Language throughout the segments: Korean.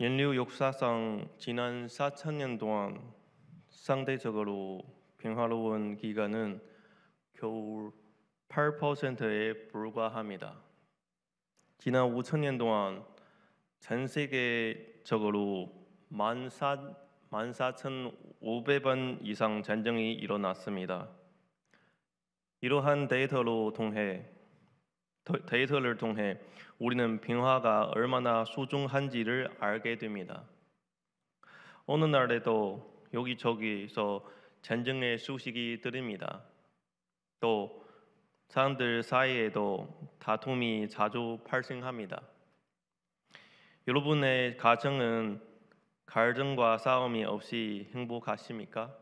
인류 역사상 지난 4천년 동안 상대적으로 평화로운 기간은 겨우 8%에 불과합니다. 지난 5천년 동안 전 세계적으로 14,500번 이상 전쟁이 일어났습니다. 이러한 데이터를 통해 우리는 평화가 얼마나 소중한지를 알게 됩니다. 어느 날에도 여기저기서 전쟁의 소식이 들립니다. 또 사람들 사이에도 다툼이 자주 발생합니다. 여러분의 가정은 갈등과 싸움이 없이 행복하십니까?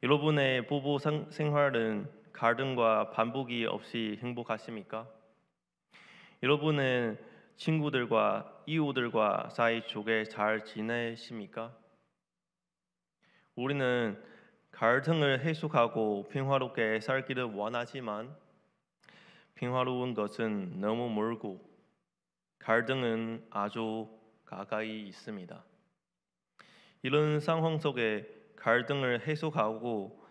여러분의 부부 생활은 갈등과 반복이 없이 행복하십니까? 여러분은 친구들과 이웃들과 사이좋게 잘 지내십니까? 우리는 갈등을 해소하고 평화롭게 살기를 원하지만 평화로운 것은 너무 멀고 갈등은 아주 가까이 있습니다. 이런 상황 속에 갈등을 해소하고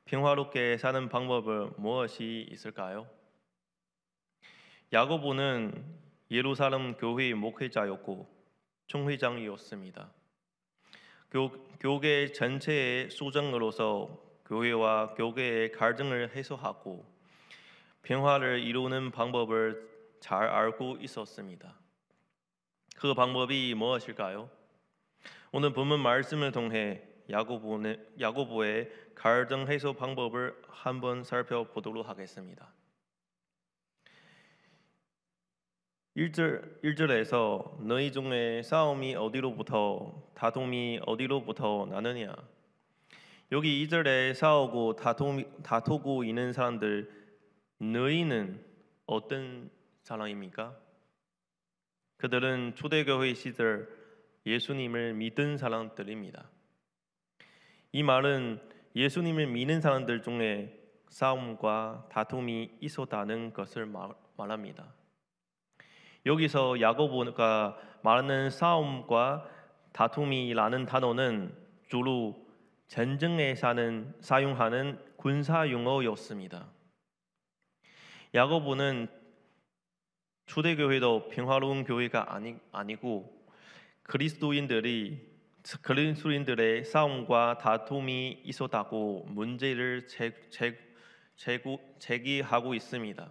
평화롭게 사는 방법은 무엇이 있을까요? 야고보는 예루살렘 교회의 목회자였고 총회장이었습니다. 교회 전체의 수장으로서 교회와 교계의 갈등을 해소하고 평화를 이루는 방법을 잘 알고 있었습니다. 그 방법이 무엇일까요? 오늘 본문 말씀을 통해 야고보의 갈등 해소 방법을 한번 살펴보도록 하겠습니다. 1절에서 너희 중에 싸움이 어디로부터 다툼이 어디로부터 나느냐. 여기 2절에 싸우고 다투고 있는 사람들, 너희는 어떤 사람입니까? 그들은 초대교회 시절 예수님을 믿은 사람들입니다. 이 말은 예수님을 믿는 사람들 중에 싸움과 다툼이 있었다는 것을 말합니다. 여기서 야고보가 말하는 싸움과 다툼이라는 단어는 주로 전쟁에 사용하는 군사 용어였습니다. 야고보는 초대교회도 평화로운 교회가 아니고 그리스도인들의 싸움과 다툼이 있었다고 문제를 제기하고 있습니다.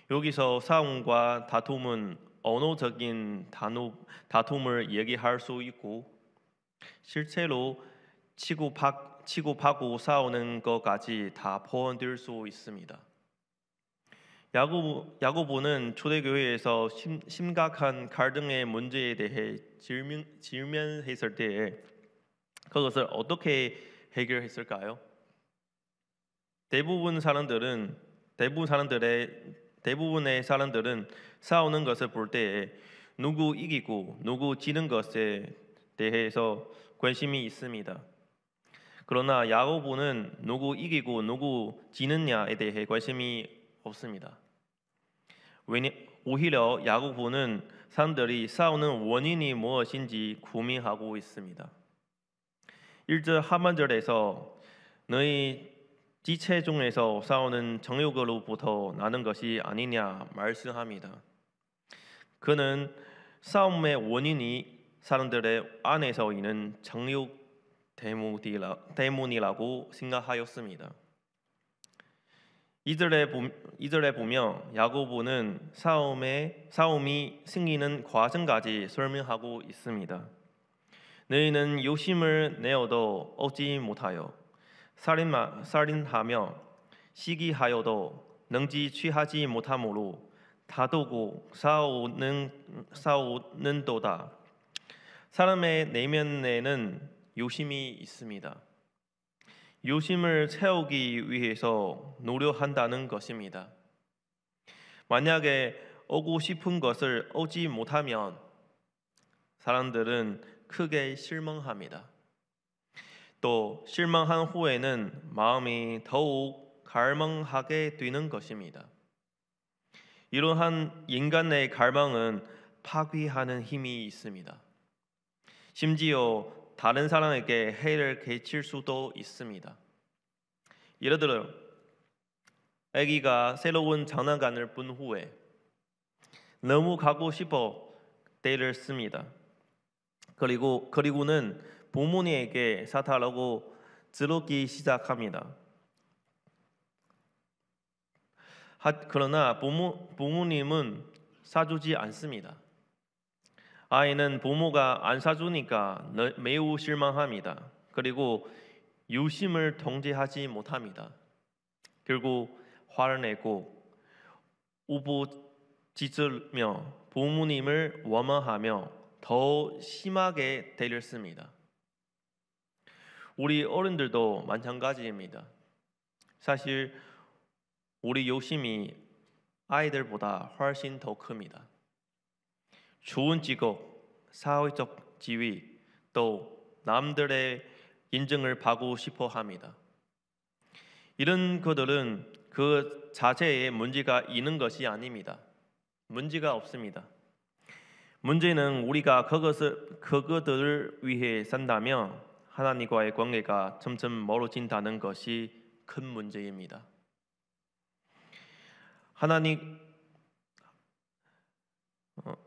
여기서 싸움과 다툼은 언어적인 다툼을 얘기할 수 있고 실제로 치고받고 싸우는 것까지 다 포함될 수 있습니다. 야고보는 초대교회에서 심각한 갈등의 문제에 대해 질문했을 때에 그것을 어떻게 해결했을까요? 대부분의 사람들은 싸우는 것을 볼 때에 누구 이기고 누구 지는 것에 대해서 관심이 있습니다. 그러나 야고보는 누구 이기고 누구 지느냐에 대해 관심이 없습니다. 오히려 야고보는 사람들이 싸우는 원인이 무엇인지 고민하고 있습니다. 1절 하반절에서 너희 지체 중에서 싸우는 정욕으로부터 나는 것이 아니냐 말씀합니다. 그는 싸움의 원인이 사람들의 안에서 있는 정욕 때문이라고 생각하였습니다. 2절에 보면 야고보는 싸움이 생기는 과정까지 설명하고 있습니다. 너희는 욕심을 내어도 얻지 못하여 살인하며 시기하여도 능지 취하지 못함으로 다투고 싸우는도다. 사람의 내면에는 욕심이 있습니다. 욕심을 채우기 위해서 노력한다는 것입니다. 만약에 얻고 싶은 것을 얻지 못하면 사람들은 크게 실망합니다. 또 실망한 후에는 마음이 더욱 갈망하게 되는 것입니다. 이러한 인간의 갈망은 파괴하는 힘이 있습니다. 심지어 다른 사람에게 해를 끼칠 수도 있습니다. 예를 들어 아기가 새로운 장난감을 본 후에 너무 가고 싶어 떼를 씁니다. 그리고는 부모님에게 사달라고 지르기 시작합니다. 그러나 부모님은 사주지 않습니다. 아이는 부모가 안 사주니까 매우 실망합니다. 그리고 유심을 통제하지 못합니다. 결국 화를 내고 우부짖으며 부모님을 원망하며 더 심하게 대를 씁니다. 우리 어른들도 마찬가지입니다. 사실 우리 욕심이 아이들보다 훨씬 더 큽니다. 좋은 직업, 사회적 지위, 또 남들의 인정을 받고 싶어 합니다. 이런 것들은 그 자체에 문제가 있는 것이 아닙니다. 문제가 없습니다. 문제는 우리가 그것들을 위해 산다면 하나님과의 관계가 점점 멀어진다는 것이 큰 문제입니다. 하나님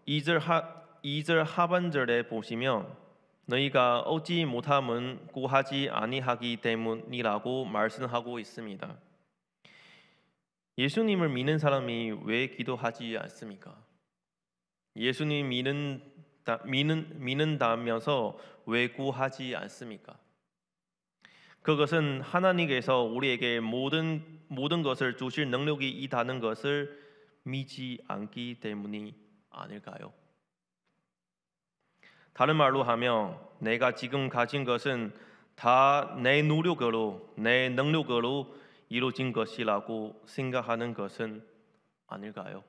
2절 하반절에 보시면 너희가 얻지 못함은 구하지 아니하기 때문이라고 말씀하고 있습니다. 예수님을 믿는 사람이 왜 기도하지 않습니까? 예수님 믿는다면서 왜 구하지 않습니까? 그것은 하나님께서 우리에게 모든 것을 주실 능력이 있다는 것을 믿지 않기 때문이 아닐까요? 다른 말로 하면 내가 지금 가진 것은 다 내 노력으로, 내 능력으로 이루어진 것이라고 생각하는 것은 아닐까요?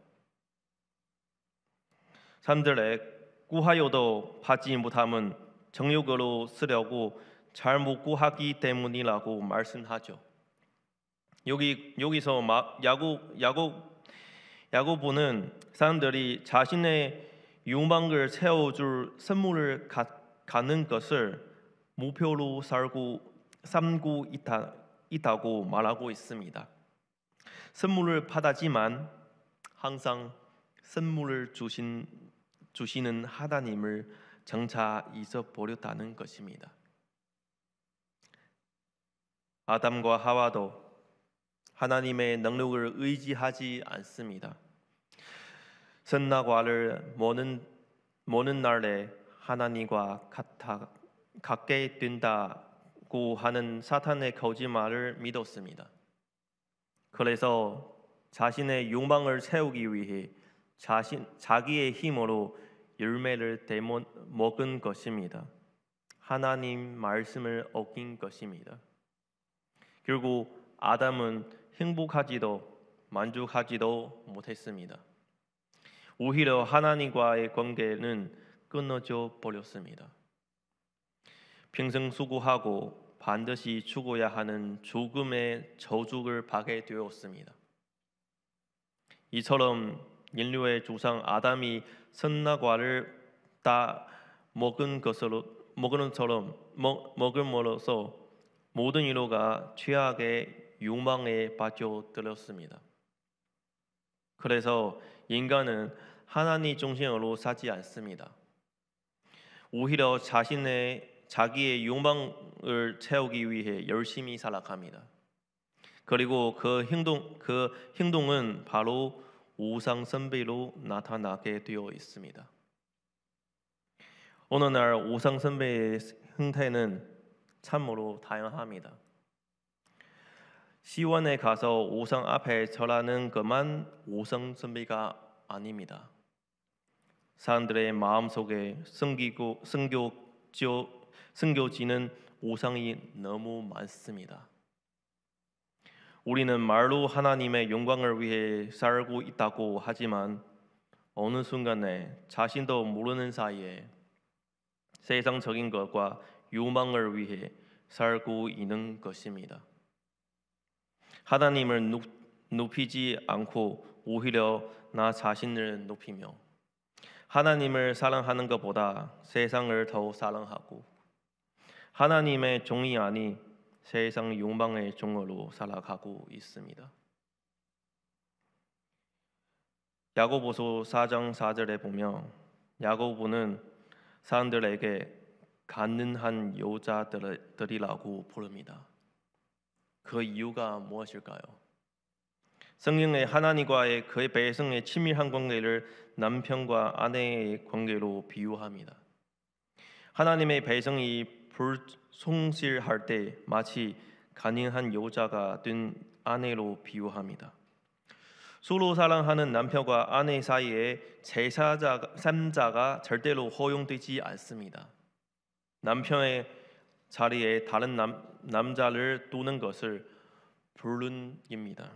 사람들의 구하여도 받지 못함은 정욕으로 쓰려고 잘못 구하기 때문이라고 말씀하죠. 여기서 야고보는 사람들이 자신의 욕망을 채워줄 선물을 갖는 것을 목표로 삼고 있다고 말하고 있습니다. 선물을 받았지만 항상 선물을 주시는 하나님을 장차 잊어버렸다는 것입니다. 아담과 하와도 하나님의 능력을 의지하지 않습니다. 선악과를 먹는 날에 하나님과 같게 된다고 하는 사탄의 거짓말을 믿었습니다. 그래서 자신의 욕망을 채우기 위해 자기의 힘으로 열매를 먹은 것입니다. 하나님 말씀을 어긴 것입니다. 결국 아담은 행복하지도 만족하지도 못했습니다. 오히려 하나님과의 관계는 끊어져 버렸습니다. 평생 수고하고 반드시 죽어야 하는 죽음의 저주를 받게 되었습니다. 이처럼 인류의 조상 아담이 선악과를 다 먹음으로써 모든 인류가 죄악의 욕망에 빠져들었습니다. 그래서 인간은 하나님 중심으로 살지 않습니다. 오히려 자기의 욕망을 채우기 위해 열심히 살아갑니다. 그리고 그 행동은 바로 우상 숭배로 나타나게 되어 있습니다. 어느 날 우상 숭배의 형태는 참으로 다양합니다. 시원에 가서 우상 앞에 절하는 것만 우상 숭배가 아닙니다. 사람들의 마음속에 숨겨지는 우상이 너무 많습니다. 우리는 말로 하나님의 영광을 위해 살고 있다고 하지만 어느 순간에 자신도 모르는 사이에 세상적인 것과 욕망을 위해 살고 있는 것입니다. 하나님을 높이지 않고 오히려 나 자신을 높이며 하나님을 사랑하는 것보다 세상을 더 사랑하고 하나님의 종이 아닌 세상 욕망의 종으로 살아가고 있습니다. 야고보서 4장 4절에 보면 야고보는 사람들에게 가난한 여자들이라고 부릅니다. 그 이유가 무엇일까요? 성경의 하나님과의 그의 백성의 친밀한 관계를 남편과 아내의 관계로 비유합니다. 하나님의 백성이 불성실할 때 마치 가난한 여자가 된 아내로 비유합니다. 서로 사랑하는 남편과 아내 사이에 제3자가 절대로 허용되지 않습니다. 남편의 자리에 다른 남자를 두는 것을 불륜입니다.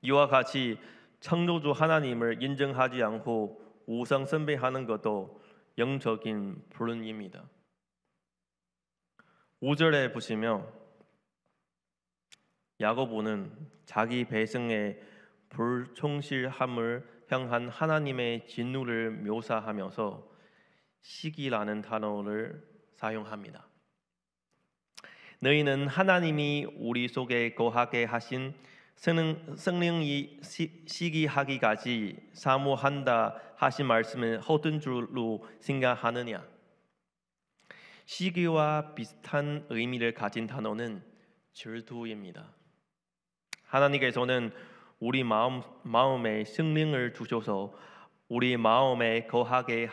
이와 같이 창조주 하나님을 인정하지 않고 우상 숭배하는 것도 영적인 불륜입니다. 5절에 보시면 야고보는 자기 백성의 불충실함을 향한 하나님의 진노를 묘사하면서 시기라는 단어를 사용합니다. 너희는 하나님이 우리 속에 거하게 하신 성령이 시기하기까지 사모한다 하신 말씀을 허튼 줄로 생각하느냐? 시기와 비슷한 의미를 가진 단어는 질투입니다. 하나님께서는 우리 마음에 성령을 주셔서 우리 마음에 거하게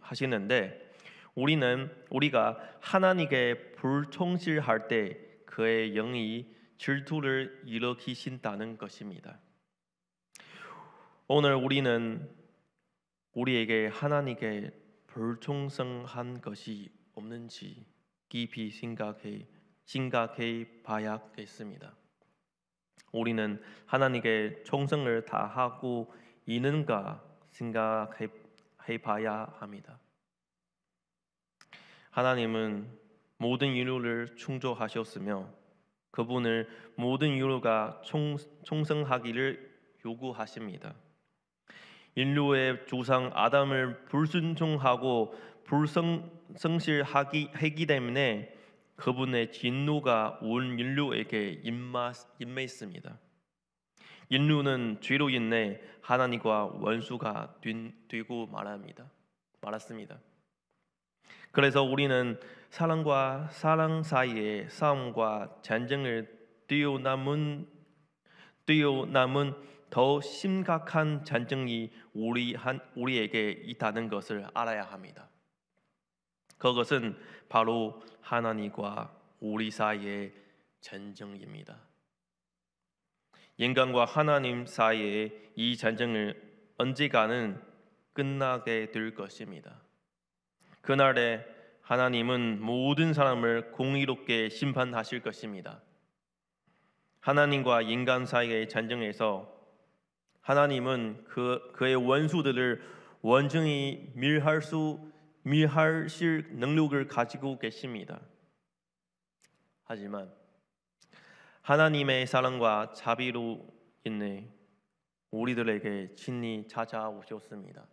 하시는데 우리가 하나님께 불충실할 때 그의 영이 질투를 일으키신다는 것입니다. 오늘 우리는 우리에게 하나님께 불충성한 것이 없는지 깊이 생각해 봐야겠습니다. 우리는 하나님께 충성을 다하고 있는가 생각해 봐야 합니다. 하나님은 모든 인류를 창조하셨으며 그분을 모든 인류가 충성하기를 요구하십니다. 인류의 조상 아담을 불순종하고 불성실하기 때문에 그분의 진노가 온 인류에게 임했습니다. 인류는 죄로 인해 하나님과 원수가 되고 말았습니다. 그래서 우리는 사랑과 사랑 사이의 싸움과 전쟁을 뛰어넘은 더 심각한 전쟁이 우리에게 있다는 것을 알아야 합니다. 그것은 바로 하나님과 우리 사이의 전쟁입니다. 인간과 하나님 사이의 이 전쟁을 언젠가는 끝나게 될 것입니다. 그날에 하나님은 모든 사람을 공의롭게 심판하실 것입니다. 하나님과 인간 사이의 전쟁에서 하나님은 그의 원수들을 완전히 멸하실 능력을 가지고 계십니다. 하지만 하나님의 사랑과 자비로 인해 우리들에게 친히 찾아오셨습니다.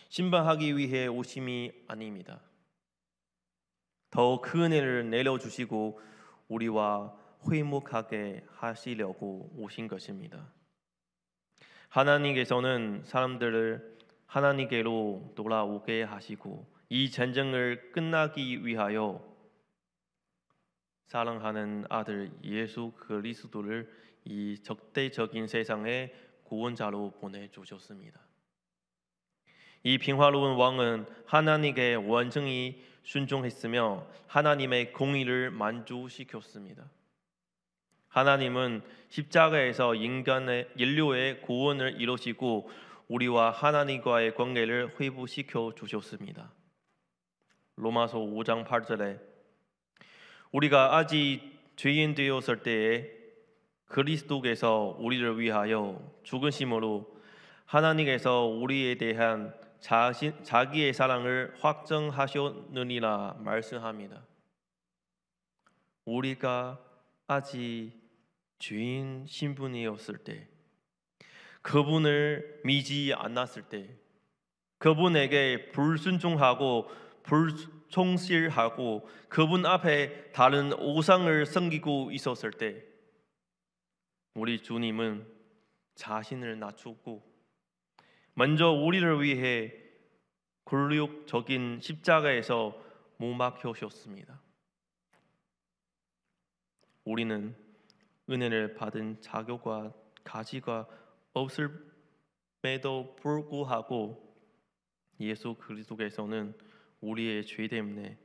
심판하기 위해 오심이 아닙니다. 더 큰 은혜를 내려주시고 우리와 회복하게 하시려고 오신 것입니다. 하나님께서는 사람들을 하나님께로 돌아오게 하시고 이 전쟁을 끝나기 위하여 사랑하는 아들 예수 그리스도를 이 적대적인 세상의 구원자로 보내주셨습니다. 이 평화로운 왕은 하나님께 완전히 순종했으며 하나님의 공의를 만족시켰습니다. 하나님은 십자가에서 인류의 구원을 이루시고 우리와 하나님과의 관계를 회복시켜 주셨습니다. 로마서 5장 8절에 우리가 아직 죄인 되었을 때에 그리스도께서 우리를 위하여 죽으심으로 하나님께서 우리에 대한 자기의 사랑을 확정하셨느니라 말씀합니다. 우리가 아직 죄인 신분이었을 때 그분을 믿지 않았을 때, 그분에게 불순종하고 불충실하고 그분 앞에 다른 우상을 섬기고 있었을 때, 우리 주님은 자신을 낮추고 먼저 우리를 위해 굴욕적인 십자가에서 못 박히셨습니다. 우리는 은혜를 받은 자격과 가치가 없음에도 불구하고 예수 그리스도께서는 우리의 죄 때문에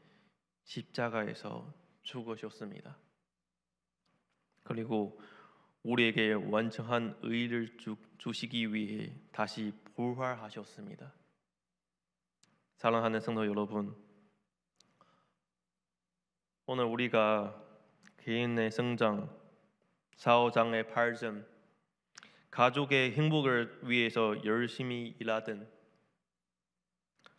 십자가에서 죽으셨습니다. 그리고 우리에게 완전한 의를 주시기 위해 다시 부활하셨습니다. 사랑하는 성도 여러분, 오늘 우리가 개인의 성장, 사후장의 발전, 가족의 행복을 위해서 열심히 일하든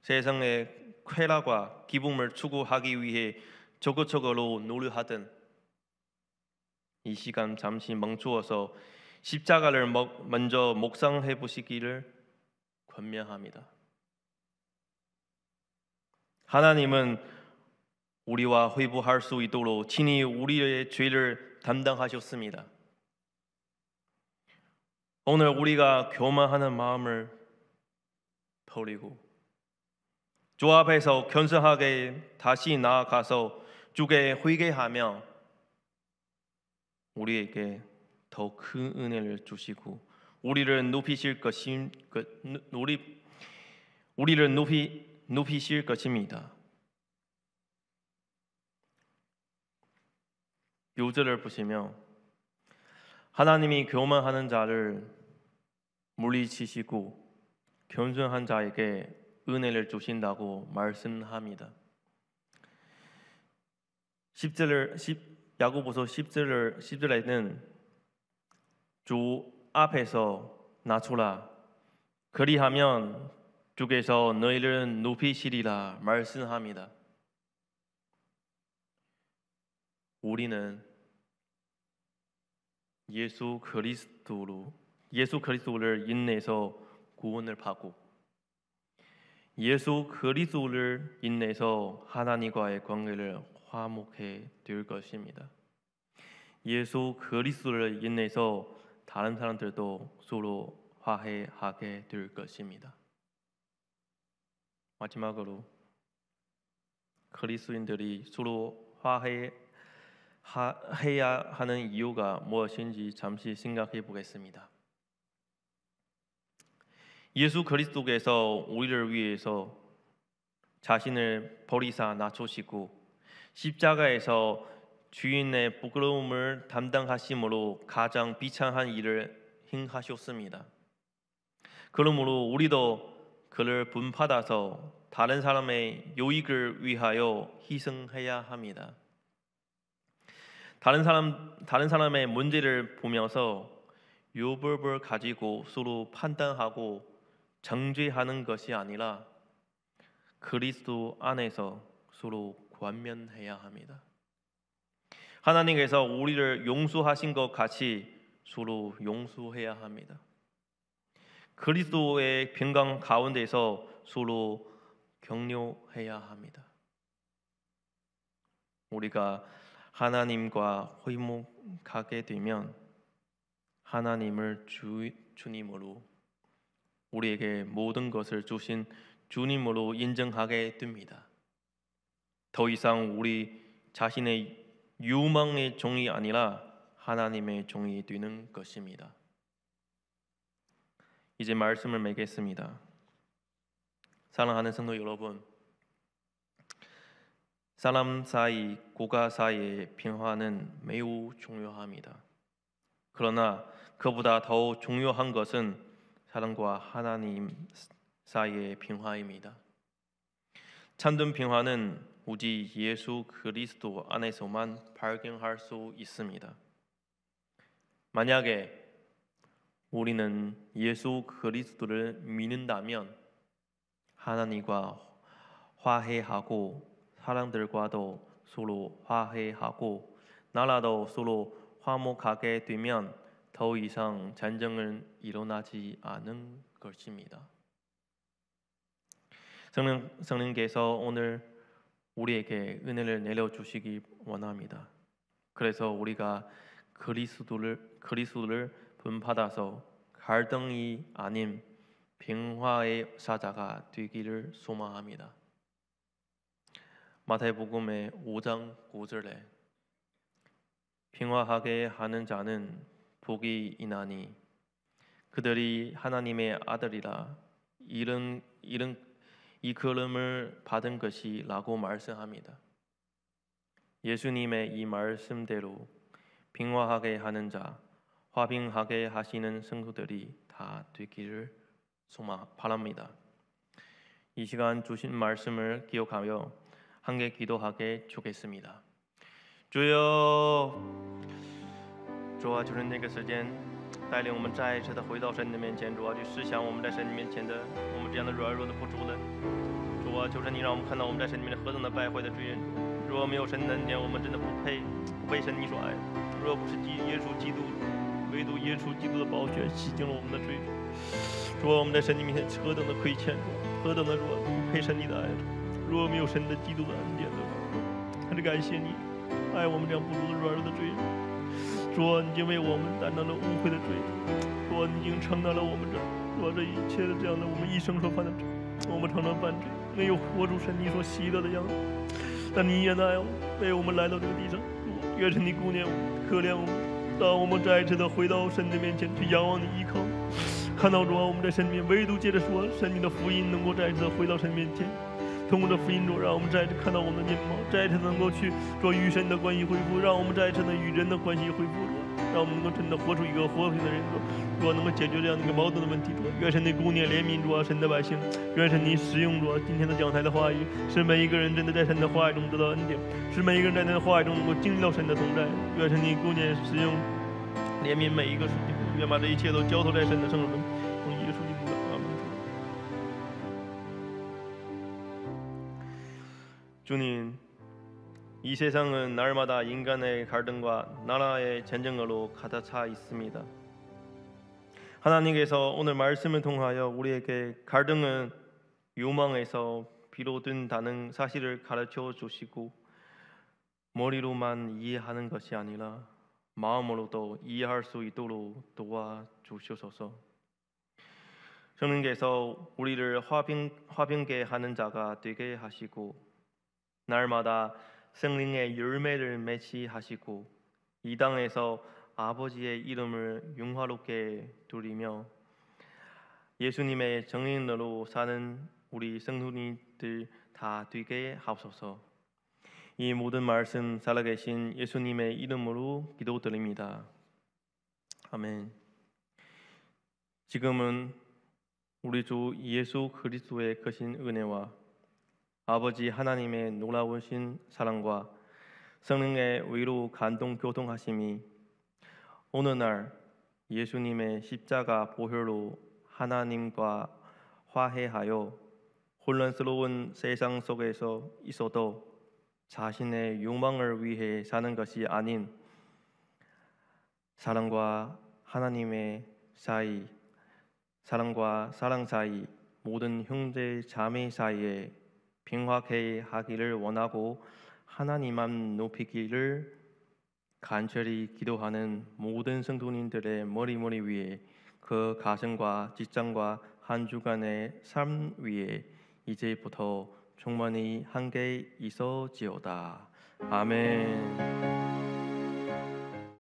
세상의 쾌락과 기쁨을 추구하기 위해 적극적으로 노력하든 이 시간 잠시 멈추어서 십자가를 먼저 묵상해 보시기를 권면합니다. 하나님은 우리와 회복할 수 있도록 친히 우리의 죄를 담당하셨습니다. 오늘 우리가 교만하는 마음을 버리고 주 앞에서 겸손하게 다시 나아가서 주께 회개하며 우리에게 더 큰 은혜를 주시고 우리를 높이실 것입니다. 요절을 보시며 하나님이 교만하는 자를 물리치시고 겸손한 자에게 은혜를 주신다고 말씀합니다. 야고보서 10절에는 주 앞에서 낮추라, 그리하면 주께서 너희를 높이시리라 말씀합니다. 우리는 예수 그리스도를 인내해서 구원을 받고 예수 그리스도를 인내해서 하나님과의 관계를 화목해 될 것입니다. 예수 그리스도를 인내해서 다른 사람들도 서로 화해하게 될 것입니다. 마지막으로 그리스도인들이 서로 화해해야 하는 이유가 무엇인지 잠시 생각해 보겠습니다. 예수 그리스도께서 우리를 위해서 자신을 버리사 낮추시고 십자가에서 주인의 부끄러움을 담당하심으로 가장 비참한 일을 행하셨습니다. 그러므로 우리도 그를 본받아서 다른 사람의 유익을 위하여 희생해야 합니다. 다른 사람의 문제를 보면서 유법을 가지고 서로 판단하고 정죄하는 것이 아니라 그리스도 안에서 서로 권면해야 합니다. 하나님께서 우리를 용서하신 것 같이 서로 용서해야 합니다. 그리스도의 평강 가운데서 서로 격려해야 합니다. 우리가 하나님과 회복하게 되면 하나님을 주님으로 우리에게 모든 것을 주신 주님으로 인정하게 됩니다. 더 이상 우리 자신의 유망의 종이 아니라 하나님의 종이 되는 것입니다. 이제 말씀을 맺겠습니다. 사랑하는 성도 여러분, 사람 사이, 고가 사이의 평화는 매우 중요합니다. 그러나 그보다 더 중요한 것은 사람과 하나님 사이의 평화입니다. 참된 평화는 오직 예수 그리스도 안에서만 발견할 수 있습니다. 만약에 우리는 예수 그리스도를 믿는다면 하나님과 화해하고 사람들과도 서로 화해하고 나라도 서로 화목하게 되면 더 이상 전쟁은 일어나지 않은 것입니다. 성령께서 오늘 우리에게 은혜를 내려주시기 원합니다. 그래서 우리가 그리스도를 본받아서 갈등이 아닌 평화의 사자가 되기를 소망합니다. 마태복음의 5장 9절에 평화하게 하는 자는 복이 있나니 그들이 하나님의 아들이라 이 그름을 받은 것이라고 말씀합니다. 예수님의 이 말씀대로 평화하게 하는 자, 화평하게 하시는 성도들이 다 되기를 소망 바랍니다. 이 시간 주신 말씀을 기억하며 함께 기도하게 주겠습니다.主啊，就是那个时间带领我们再一次的回到神的面前，主啊，去思想我们在神面前的我们这样的软弱的不足人。主啊，求神你让我们看到我们在神里面何等的败坏的罪人。如果没有神的恩典，我们真的不配神你所爱。若不是耶稣基督，唯独耶稣基督的宝血洗净了我们的罪。主啊，我们在神的面前何等的亏欠，何等的不配神你的爱。如果没有神的基督的恩典的话，还是感谢你爱我们这样不足的软弱的罪人。主啊，你已经为我们担当了污秽的罪，主啊，你已经承担了我们这一切的这样的我们一生所犯的罪，我们常常犯罪，没有活出神你所喜乐的样子。但你也爱我们，为我们来到这个地上，主，愿神你顾念我们，可怜我们，让我们再一次的回到神的面前去仰望你依靠。看到主啊，我们在神面唯独接着说神你的福音能够再一次的回到神面前。通过这福音中，让我们再次看到我们的面貌，再一次能够去做与神的关系恢复，让我们再一次的与人的关系恢复，让我们能够真的活出一个和平的人主，能够解决这样的一个矛盾的问题主，愿神的顾念怜悯主啊，神的百姓，愿神你使用主今天的讲台的话语，使每一个人真的在神的话语中得到恩典，使每一个人在神的话语中能够经历到神的同在，愿神你顾念使用怜悯每一个属灵，愿把这一切都交托在神的圣手中，奉耶稣基督的阿门。 주님, 이 세상은 날마다 인간의 갈등과 나라의 전쟁으로 가득 차 있습니다. 하나님께서 오늘 말씀을 통하여 우리에게 갈등은 욕망에서 비롯된다는 사실을 가르쳐 주시고 머리로만 이해하는 것이 아니라 마음으로도 이해할 수 있도록 도와주셔서 성령께서 우리를 화평케 하는 자가 되게 하시고 날마다 성령의 열매를 맺게 하시고 이 땅에서 아버지의 이름을 영화롭게 드리며 예수님의 정인으로 사는 우리 성도님들 다 되게 하옵소서. 이 모든 말씀 살아계신 예수님의 이름으로 기도드립니다. 아멘. 지금은 우리 주 예수 그리스도의 크신 은혜와 아버지 하나님의 놀라우신 사랑과 성령의 위로 감동 교통하심이 어느 날 예수님의 십자가 보혈로 하나님과 화해하여 혼란스러운 세상 속에서 있어도 자신의 욕망을 위해 사는 것이 아닌 사랑과 하나님의 사이, 사랑과 사랑 사이, 모든 형제 자매 사이에 평화케 하기를 원하고 하나님만 높이기를 간절히 기도하는 모든 성도님들의 머리 위에 그 가정과 직장과 한 주간의 삶 위에 이제부터 충만히 함께 있어지어다. 아멘.